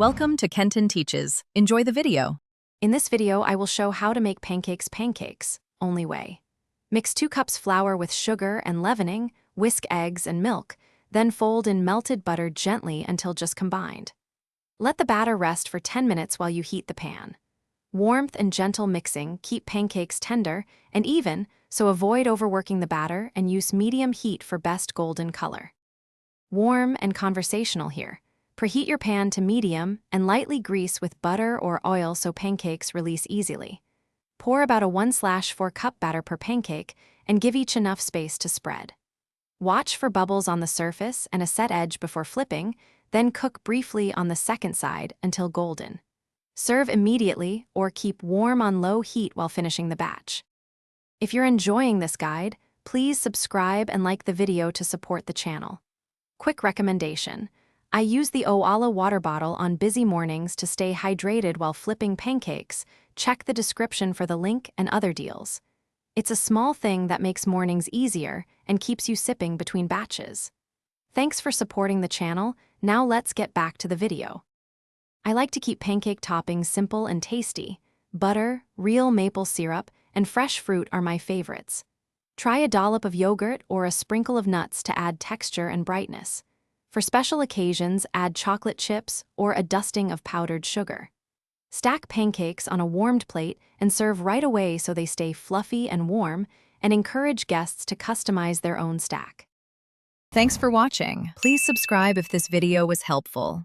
Welcome to Kenton Teaches. Enjoy the video. In this video, I will show how to make pancakes, only way. Mix 2 cups flour with sugar and leavening, whisk eggs and milk, then fold in melted butter gently until just combined. Let the batter rest for 10 minutes while you heat the pan. Warmth and gentle mixing keep pancakes tender and even, so avoid overworking the batter and use medium heat for best golden color. Warm and conversational here. Preheat your pan to medium and lightly grease with butter or oil so pancakes release easily. Pour about a 1/4 cup batter per pancake and give each enough space to spread. Watch for bubbles on the surface and a set edge before flipping, then cook briefly on the second side until golden. Serve immediately or keep warm on low heat while finishing the batch. If you're enjoying this guide, please subscribe and like the video to support the channel. Quick recommendation. I use the Owala water bottle on busy mornings to stay hydrated while flipping pancakes. Check the description for the link and other deals. It's a small thing that makes mornings easier and keeps you sipping between batches. Thanks for supporting the channel. Now let's get back to the video. I like to keep pancake toppings simple and tasty. Butter, real maple syrup, and fresh fruit are my favorites. Try a dollop of yogurt or a sprinkle of nuts to add texture and brightness. For special occasions, add chocolate chips or a dusting of powdered sugar. Stack pancakes on a warmed plate and serve right away so they stay fluffy and warm, and encourage guests to customize their own stack. Thanks for watching. Please subscribe if this video was helpful.